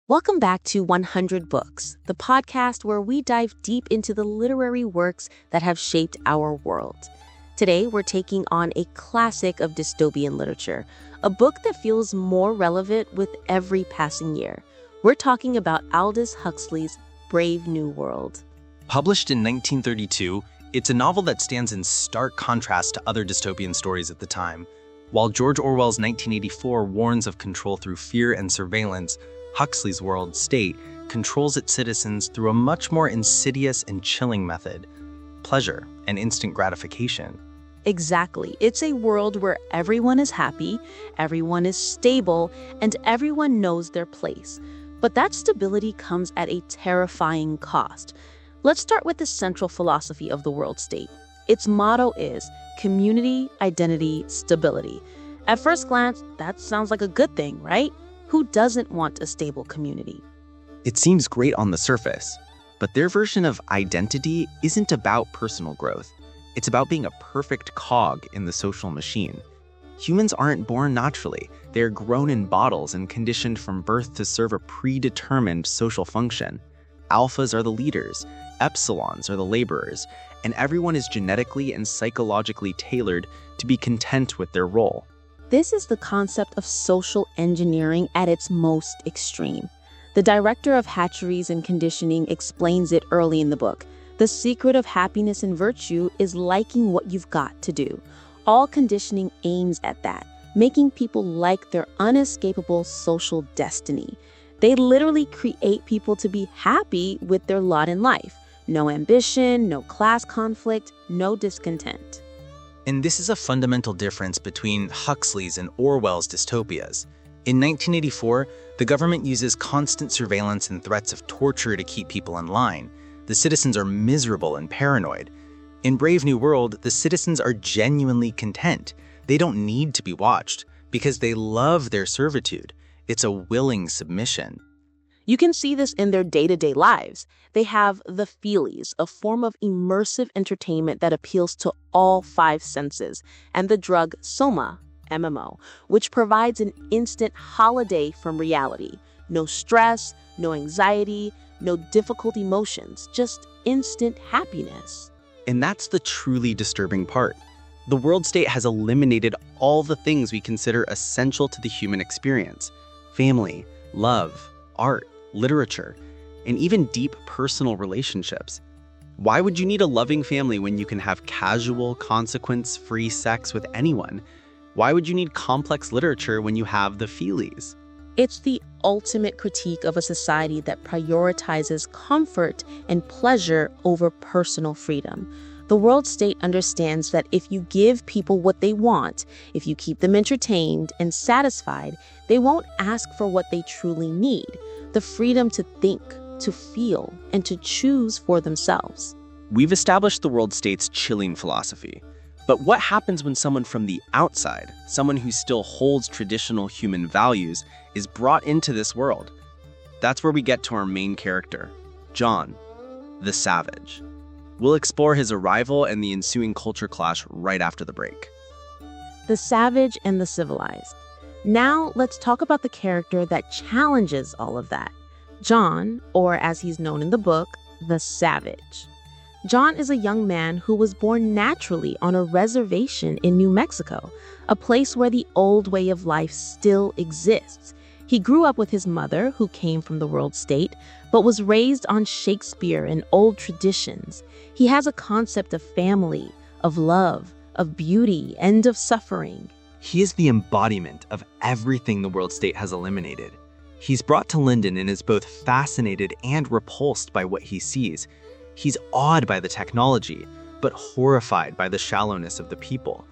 Welcome back to 100 Books, the podcast where we dive deep into the literary works that have shaped our world. Today, we're taking on a classic of dystopian literature, a book that feels more relevant with every passing year. We're talking about Aldous Huxley's Brave New World. Published in 1932, it's a novel that stands in stark contrast to other dystopian stories at the time. While George Orwell's 1984 warns of control through fear and surveillance, Huxley's world state controls its citizens through a much more insidious and chilling method: pleasure and instant gratification. Exactly. It's a world where everyone is happy, everyone is stable, and everyone knows their place. But that stability comes at a terrifying cost. Let's start with the central philosophy of the world state. Its motto is community, identity, stability. At first glance, that sounds like a good thing, right? Who doesn't want a stable community? It seems great on the surface, but their version of identity isn't about personal growth. It's about being a perfect cog in the social machine. Humans aren't born naturally. They are grown in bottles and conditioned from birth to serve a predetermined social function. Alphas are the leaders, epsilons are the laborers, and everyone is genetically and psychologically tailored to be content with their role. This is the concept of social engineering at its most extreme. The director of Hatcheries and Conditioning explains it early in the book. The secret of happiness and virtue is liking what you've got to do. All conditioning aims at that, making people like their unescapable social destiny. They literally create people to be happy with their lot in life. No ambition, no class conflict, no discontent. And this is a fundamental difference between Huxley's and Orwell's dystopias. In 1984, the government uses constant surveillance and threats of torture to keep people in line. The citizens are miserable and paranoid. In Brave New World, the citizens are genuinely content. They don't need to be watched because they love their servitude. It's a willing submission. You can see this in their day-to-day lives. They have the feelies, a form of immersive entertainment that appeals to all five senses, and the drug Soma, MMO, which provides an instant holiday from reality. No stress, no anxiety, no difficult emotions, just instant happiness. And that's the truly disturbing part. The world state has eliminated all the things we consider essential to the human experience: family, love, art, literature, and even deep personal relationships. Why would you need a loving family when you can have casual, consequence-free sex with anyone? Why would you need complex literature when you have the feelies? It's the ultimate critique of a society that prioritizes comfort and pleasure over personal freedom. The world state understands that if you give people what they want, if you keep them entertained and satisfied, they won't ask for what they truly need: the freedom to think, to feel, and to choose for themselves. We've established the world state's chilling philosophy. But what happens when someone from the outside, someone who still holds traditional human values, is brought into this world? That's where we get to our main character, John, the savage. We'll explore his arrival and the ensuing culture clash right after the break. The savage and the civilized. Now let's talk about the character that challenges all of that. John, or as he's known in the book, the savage. John is a young man who was born naturally on a reservation in New Mexico, a place where the old way of life still exists. He grew up with his mother, who came from the world state, but was raised on Shakespeare and old traditions. He has a concept of family, of love, of beauty, and of suffering. He is the embodiment of everything the world state has eliminated. He's brought to Linden and is both fascinated and repulsed by what he sees. He's awed by the technology, but horrified by the shallowness of the people.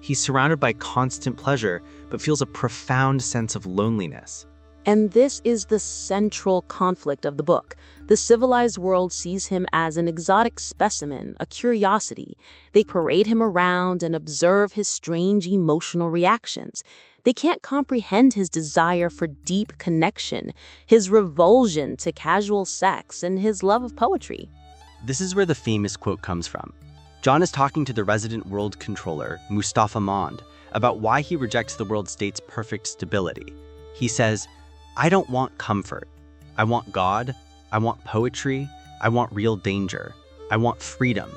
He's surrounded by constant pleasure, but feels a profound sense of loneliness. And this is the central conflict of the book. The civilized world sees him as an exotic specimen, a curiosity. They parade him around and observe his strange emotional reactions. They can't comprehend his desire for deep connection, his revulsion to casual sex, and his love of poetry. This is where the famous quote comes from. John is talking to the resident world controller, Mustafa Mond, about why he rejects the world state's perfect stability. He says, "I don't want comfort. I want God. I want poetry. I want real danger. I want freedom.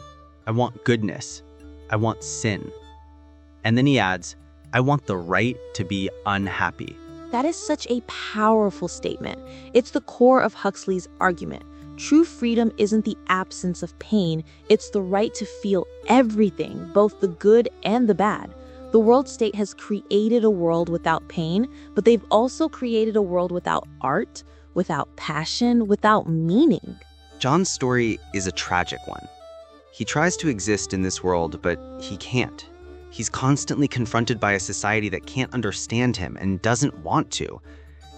I want goodness. I want sin. And then he adds, I want the right to be unhappy. That is such a powerful statement. It's the core of Huxley's argument. True freedom isn't the absence of pain, it's the right to feel everything, both the good and the bad. The world state has created a world without pain, but they've also created a world without art, without passion, without meaning. John's story is a tragic one. He tries to exist in this world, but he can't. He's constantly confronted by a society that can't understand him and doesn't want to.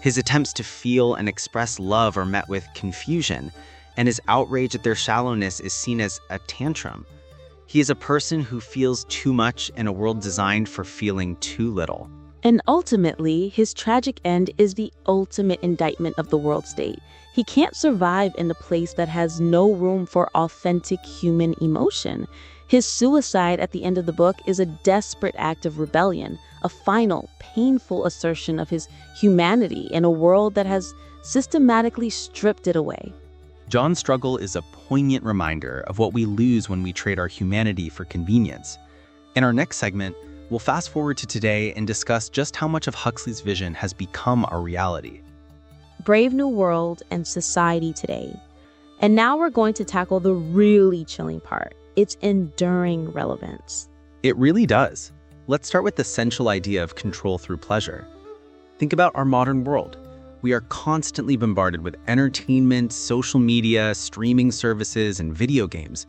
His attempts to feel and express love are met with confusion, and his outrage at their shallowness is seen as a tantrum. He is a person who feels too much in a world designed for feeling too little. And ultimately, his tragic end is the ultimate indictment of the world state. He can't survive in a place that has no room for authentic human emotion. His suicide at the end of the book is a desperate act of rebellion, a final, painful assertion of his humanity in a world that has systematically stripped it away. John's struggle is a poignant reminder of what we lose when we trade our humanity for convenience. In our next segment, we'll fast forward to today and discuss just how much of Huxley's vision has become our reality. Brave New World and society today. And now we're going to tackle the really chilling part. Its enduring relevance. It really does. Let's start with the central idea of control through pleasure. Think about our modern world. We are constantly bombarded with entertainment, social media, streaming services, and video games.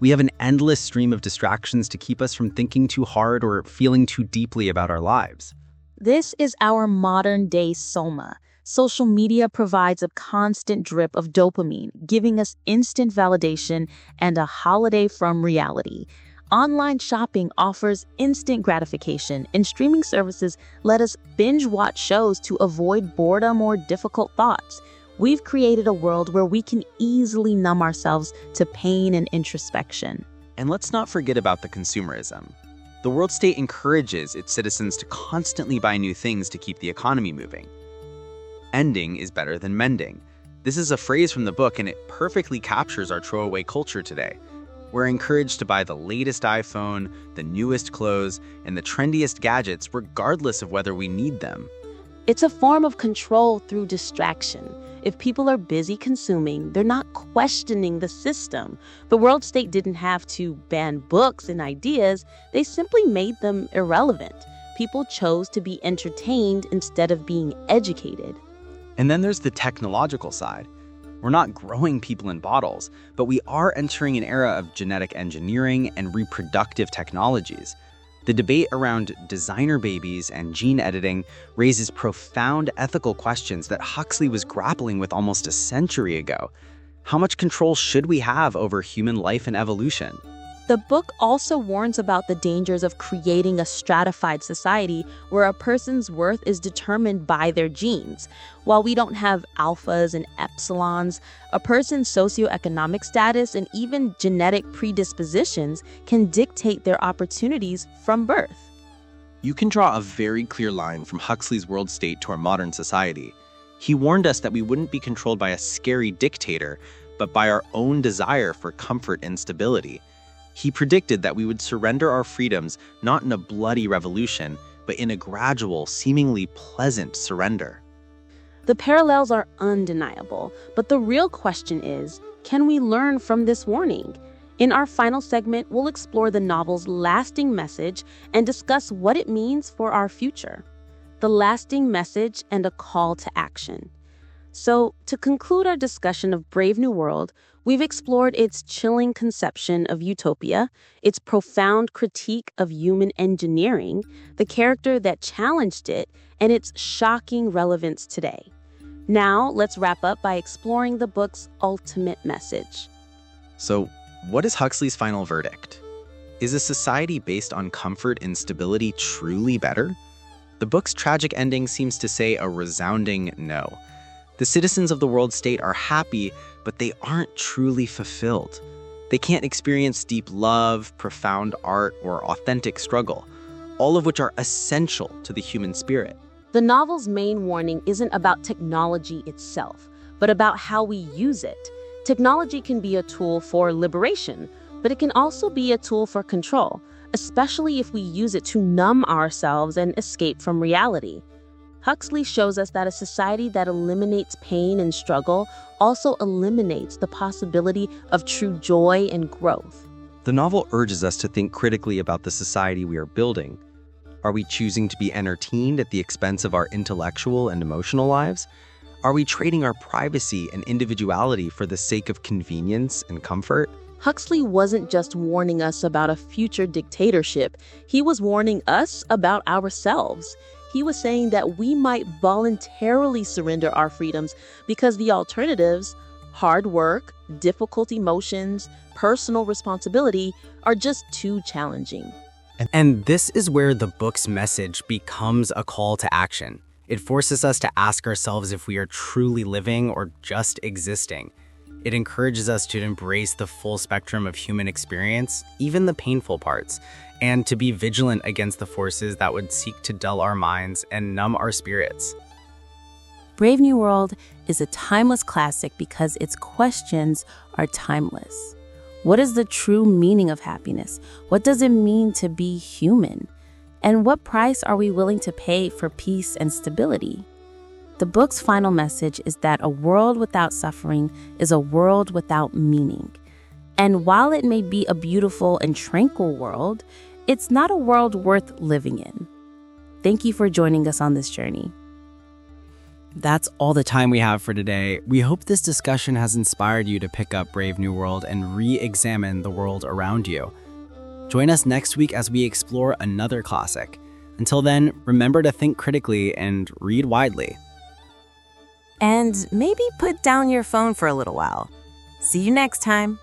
We have an endless stream of distractions to keep us from thinking too hard or feeling too deeply about our lives. This is our modern-day Soma. Social media provides a constant drip of dopamine, giving us instant validation and a holiday from reality. Online shopping offers instant gratification, and streaming services let us binge-watch shows to avoid boredom or difficult thoughts. We've created a world where we can easily numb ourselves to pain and introspection. And let's not forget about the consumerism. The world state encourages its citizens to constantly buy new things to keep the economy moving. Ending is better than mending. This is a phrase from the book, and it perfectly captures our throwaway culture today. We're encouraged to buy the latest iPhone, the newest clothes, and the trendiest gadgets, regardless of whether we need them. It's a form of control through distraction. If people are busy consuming, they're not questioning the system. The world state didn't have to ban books and ideas, they simply made them irrelevant. People chose to be entertained instead of being educated. And then there's the technological side. We're not growing people in bottles, but we are entering an era of genetic engineering and reproductive technologies. The debate around designer babies and gene editing raises profound ethical questions that Huxley was grappling with almost a century ago. How much control should we have over human life and evolution? The book also warns about the dangers of creating a stratified society where a person's worth is determined by their genes. While we don't have alphas and epsilons, a person's socioeconomic status and even genetic predispositions can dictate their opportunities from birth. You can draw a very clear line from Huxley's world state to our modern society. He warned us that we wouldn't be controlled by a scary dictator, but by our own desire for comfort and stability. He predicted that we would surrender our freedoms not in a bloody revolution, but in a gradual, seemingly pleasant surrender. The parallels are undeniable, but the real question is, can we learn from this warning? In our final segment, we'll explore the novel's lasting message and discuss what it means for our future. The lasting message and a call to action. So, to conclude our discussion of Brave New World, we've explored its chilling conception of utopia, its profound critique of human engineering, the character that challenged it, and its shocking relevance today. Now, let's wrap up by exploring the book's ultimate message. So, what is Huxley's final verdict? Is a society based on comfort and stability truly better? The book's tragic ending seems to say a resounding no. The citizens of the world state are happy, but they aren't truly fulfilled. They can't experience deep love, profound art, or authentic struggle, all of which are essential to the human spirit. The novel's main warning isn't about technology itself, but about how we use it. Technology can be a tool for liberation, but it can also be a tool for control, especially if we use it to numb ourselves and escape from reality. Huxley shows us that a society that eliminates pain and struggle also eliminates the possibility of true joy and growth. The novel urges us to think critically about the society we are building. Are we choosing to be entertained at the expense of our intellectual and emotional lives? Are we trading our privacy and individuality for the sake of convenience and comfort? Huxley wasn't just warning us about a future dictatorship, he was warning us about ourselves. He was saying that we might voluntarily surrender our freedoms because the alternatives, hard work, difficult emotions, personal responsibility, are just too challenging. And this is where the book's message becomes a call to action. It forces us to ask ourselves if we are truly living or just existing. It encourages us to embrace the full spectrum of human experience, even the painful parts, and to be vigilant against the forces that would seek to dull our minds and numb our spirits. Brave New World is a timeless classic because its questions are timeless. What is the true meaning of happiness? What does it mean to be human? And what price are we willing to pay for peace and stability? The book's final message is that a world without suffering is a world without meaning. And while it may be a beautiful and tranquil world, it's not a world worth living in. Thank you for joining us on this journey. That's all the time we have for today. We hope this discussion has inspired you to pick up Brave New World and re-examine the world around you. Join us next week as we explore another classic. Until then, remember to think critically and read widely. And maybe put down your phone for a little while. See you next time.